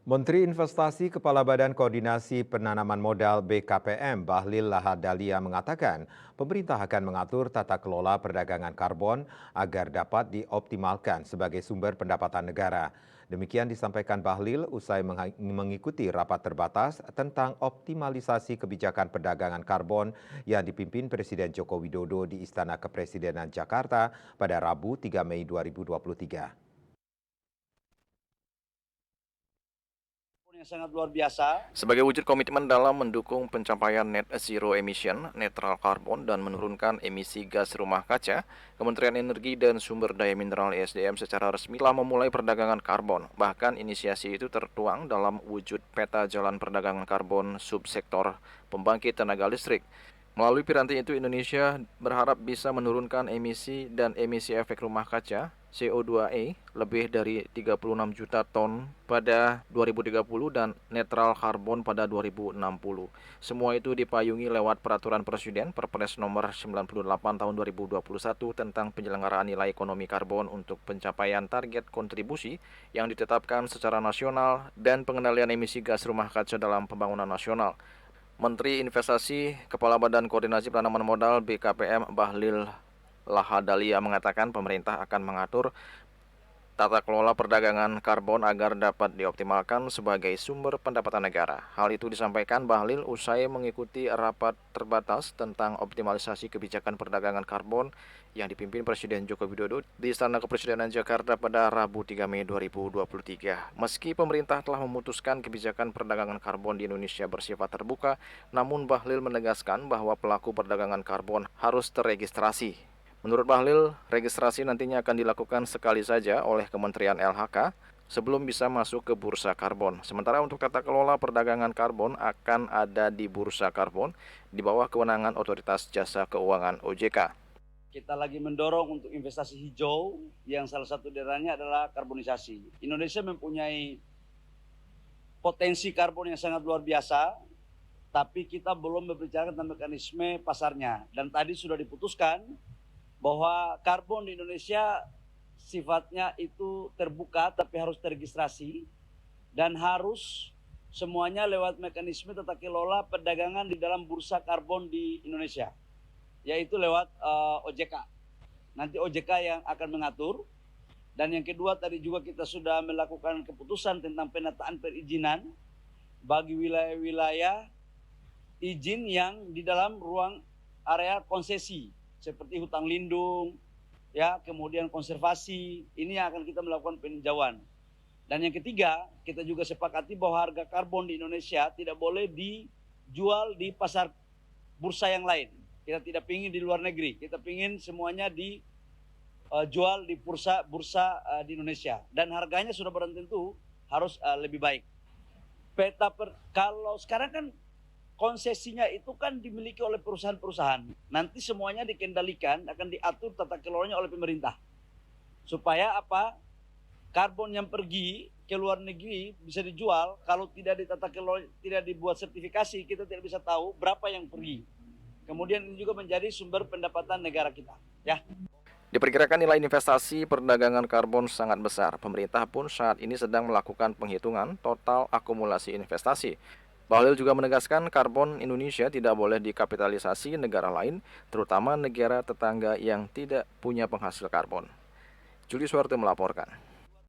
Menteri Investasi Kepala Badan Koordinasi Penanaman Modal BKPM Bahlil Lahadalia mengatakan pemerintah akan mengatur tata kelola perdagangan karbon agar dapat dioptimalkan sebagai sumber pendapatan negara. Demikian disampaikan Bahlil usai mengikuti rapat terbatas tentang optimalisasi kebijakan perdagangan karbon yang dipimpin Presiden Joko Widodo di Istana Kepresidenan Jakarta pada Rabu 3 Mei 2023. Yang sangat luar biasa. Sebagai wujud komitmen dalam mendukung pencapaian net zero emission, netral karbon, dan menurunkan emisi gas rumah kaca, Kementerian Energi dan Sumber Daya Mineral (ESDM) secara resmilah memulai perdagangan karbon. Bahkan inisiasi itu tertuang dalam wujud peta jalan perdagangan karbon subsektor pembangkit tenaga listrik. Melalui piranti itu, Indonesia berharap bisa menurunkan emisi dan emisi efek rumah kaca CO2e lebih dari 36 juta ton pada 2030 dan netral karbon pada 2060. Semua itu dipayungi lewat Peraturan Presiden Perpres Nomor 98 Tahun 2021 tentang penyelenggaraan nilai ekonomi karbon untuk pencapaian target kontribusi yang ditetapkan secara nasional dan pengendalian emisi gas rumah kaca dalam pembangunan nasional. Menteri Investasi Kepala Badan Koordinasi Penanaman Modal BKPM Bahlil Lahadalia mengatakan pemerintah akan mengatur tata kelola perdagangan karbon agar dapat dioptimalkan sebagai sumber pendapatan negara. Hal itu disampaikan Bahlil usai mengikuti rapat terbatas tentang optimalisasi kebijakan perdagangan karbon yang dipimpin Presiden Joko Widodo di Istana Kepresidenan Jakarta pada Rabu 3 Mei 2023. Meski pemerintah telah memutuskan kebijakan perdagangan karbon di Indonesia bersifat terbuka, namun Bahlil menegaskan bahwa pelaku perdagangan karbon harus terregistrasi. Menurut Bahlil, registrasi nantinya akan dilakukan sekali saja oleh Kementerian LHK sebelum bisa masuk ke bursa karbon. Sementara untuk tata kelola perdagangan karbon akan ada di bursa karbon di bawah kewenangan Otoritas Jasa Keuangan (OJK). Kita lagi mendorong untuk investasi hijau yang salah satu daerahnya adalah karbonisasi. Indonesia mempunyai potensi karbon yang sangat luar biasa, tapi kita belum berbicara tentang mekanisme pasarnya. Dan tadi sudah diputuskan bahwa karbon di Indonesia sifatnya itu terbuka tapi harus terregistrasi dan harus semuanya lewat mekanisme tata kelola perdagangan di dalam bursa karbon di Indonesia, yaitu lewat OJK. Nanti OJK yang akan mengatur. Dan yang kedua, tadi juga kita sudah melakukan keputusan tentang penataan perizinan bagi wilayah-wilayah izin yang di dalam ruang area konsesi seperti hutan lindung, ya, kemudian konservasi. Ini yang akan kita melakukan peninjauan. Dan yang ketiga, kita juga sepakati bahwa harga karbon di Indonesia tidak boleh dijual di pasar bursa yang lain. Kita tidak ingin di luar negeri, kita ingin semuanya dijual di bursa di Indonesia. Dan harganya sudah barang tentu harus lebih baik. Kalau sekarang kan konsesinya itu kan dimiliki oleh perusahaan-perusahaan. Nanti semuanya dikendalikan, akan diatur tata kelolanya oleh pemerintah. Supaya apa? Karbon yang pergi ke luar negeri bisa dijual, kalau tidak ditata kelola, tidak dibuat sertifikasi, kita tidak bisa tahu berapa yang pergi. Kemudian ini juga menjadi sumber pendapatan negara kita, ya. Diperkirakan nilai investasi perdagangan karbon sangat besar. Pemerintah pun saat ini sedang melakukan penghitungan total akumulasi investasi. Bahlil juga menegaskan karbon Indonesia tidak boleh dikapitalisasi negara lain, terutama negara tetangga yang tidak punya penghasil karbon. Juli Suwarte melaporkan.